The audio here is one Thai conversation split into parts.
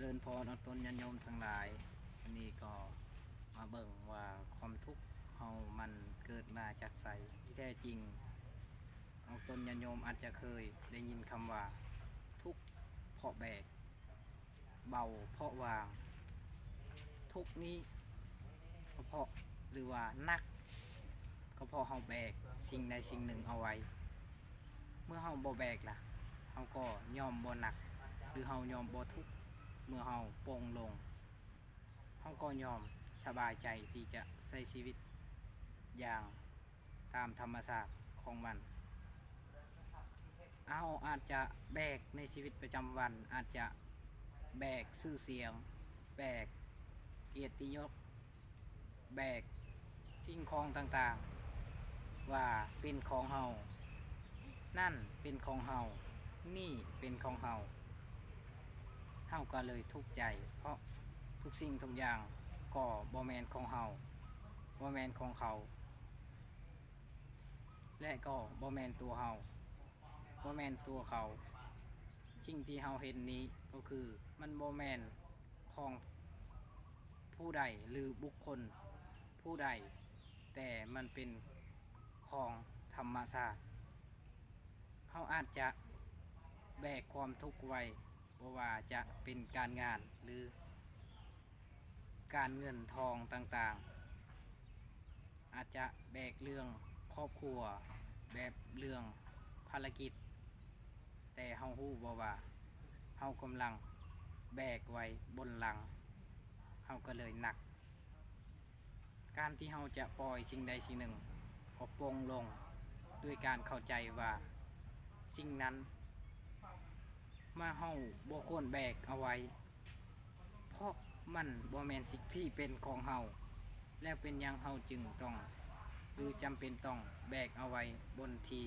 ริญพรเอาตนญาติโยมทั้งหลายอันนี้ก็มาเบิ่งว่าความทุกข์เฮามันเกิดมาจากไสแท้จริงเอาตนญาติโยมอาจจะเคยได้ยินคำว่าทุกข์เพราะแบกเบาเพราะวางทุกข์นี้ก็เพราะหรือว่านักก็เพราะเฮาแบกสิ่งใดสิ่งหนึ่งเอาไว้เมื่อเฮาบ่แบกล่ะเฮาก็ยอมบ่หนักหรือเฮายอมบ่ทุกข์เมื่อเฮาโปร่งลงเฮาก็ยอมสบายใจที่จะใช้ชีวิตอย่างตามธรรมชาติของมันเฮาอาจจะแบกในชีวิตประจำวันอาจจะแบกชื่อเสียงแบกเกียรติยศแบกสิ่งของต่างๆว่าเป็นของเฮานั่นเป็นของเฮานี่เป็นของเฮาเฮาก็เลยทุกข์ใจเพราะทุกสิ่งทุกอย่างก็บ่แม่นของเฮาบ่แม่นของเขาและก็บ่แม่นตัวเฮาบ่แม่นตัวเขาสิ่งที่เฮาเห็นนี้ก็คือมันบ่แม่นของผู้ใดหรือบุคคลผู้ใดแต่มันเป็นของธรรมชาติเฮาอาจจะแบกความทุกข์ไว้บ่ว่าจะเป็นการงานหรือการเงินทองต่างๆอาจจะแบกเรื่องครอบครัวแบกเรื่องภารกิจแต่เฮาฮู้บ่ว่าเฮากำลังแบกไว้บนหลังเฮาก็เลยหนักการที่เฮาจะปล่อยสิ่งใดสิ่งหนึ่งก็โปร่งลงด้วยการเข้าใจว่าสิ่งนั้นมาเฮาบ่ควรแบกเอาไว้เพราะมันบ่แม่นสิ่งที่เป็นของเฮาแล้วเป็นหยังเฮาจึงต้องหรือจำเป็นต้องแบกเอาไว้บนที่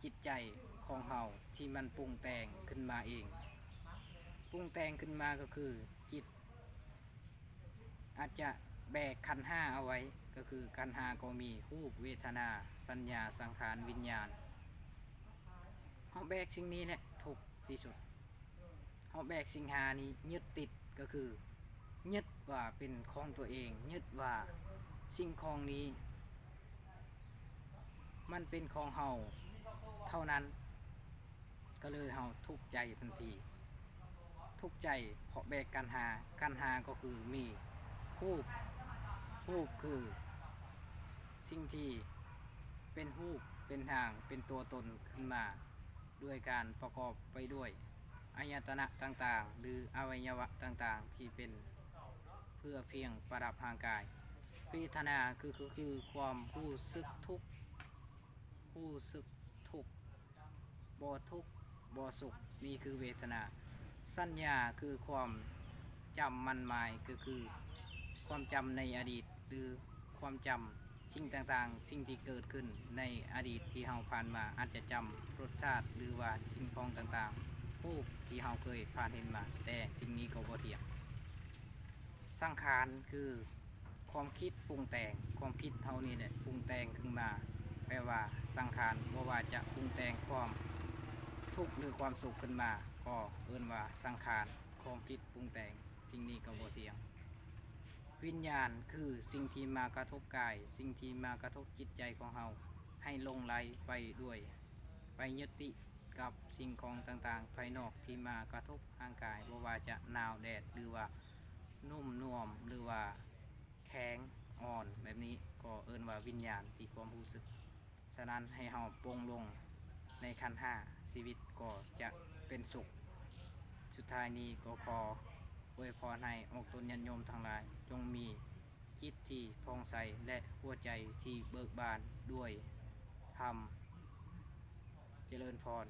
จิตใจของเฮาที่มันปรุงแต่งขึ้นมาเองปรุงแต่งขึ้นมาก็คือจิตอาจจะแบกขันธ์ห้าเอาไว้ก็คือขันธ์ห้าก็มีรูปเวทนาสัญญาสังขารวิญญาณเฮาแบกสิ่งนี้แหละทุกข์ที่สุดเฮาแบกสิ่งหานี้ยึดติดก็คือยึดว่าเป็นของตัวเองยึดว่าสิ่งของนี้มันเป็นของเฮาเท่านั้นก็เลยเฮาทุกข์ใจทันทีทุกข์ใจเพราะแบกขันธ์ห้าก็คือมีรูปคือสิ่งที่เป็นรูปเป็นทางเป็นตัวตนขึ้นมาด้วยการประกอบไปด้วยอายตนะต่างๆหรืออวัยวะต่างๆที่เป็นเพื่อเพียงประดับร่างกายเวทนาคือความรู้สึกทุกข์บ่ทุกข์บ่สุขนี่คือเวทนาสัญญาคือความจำมันหมายก็คือความจำในอดีตหรือความจำสิ่งต่างๆสิ่งที่เกิดขึ้นในอดีตที่เฮาผ่านมาอาจจะจำรสชาติหรือว่าสิ่งของต่างๆรูปที่เฮาเคยผ่านเห็นมาแต่สิ่งนี้ก็บ่เที่ยงสังขารคือความคิดปรุงแต่งความคิดเฮานี่แหละปรุงแต่งขึ้นมาแปลว่าสังขารบ่ว่าจะปรุงแต่งความทุกข์หรือความสุขขึ้นมาก็เอิ้นว่าสังขารความคิดปรุงแต่งสิ่งนี้ก็บ่เที่ยงวิญญาณคือสิ่งที่มากระทบกายสิ่งที่มากระทบจิตใจของเฮาให้หลงไหลไปด้วยไปยึดติดกับสิ่งของต่างๆภายนอกที่มากระทบร่างกายบ่ว่าจะหนาวแดดหรือว่านุ่มน่วมหรือว่าแข็งอ่อนแบบนี้ก็เอิ้นว่าวิญญาณที่ความรู้สึกฉะนั้นให้เฮาปลงลงในขันธ์ห้าชีวิตก็จะเป็นสุขสุดท้ายนี้ก็ขออวยพรให้ออกตนญาติโยมทั้งหลายจงมีจิตที่ผ่องใสและหัวใจที่เบิกบานด้วยธรรมเจริญพร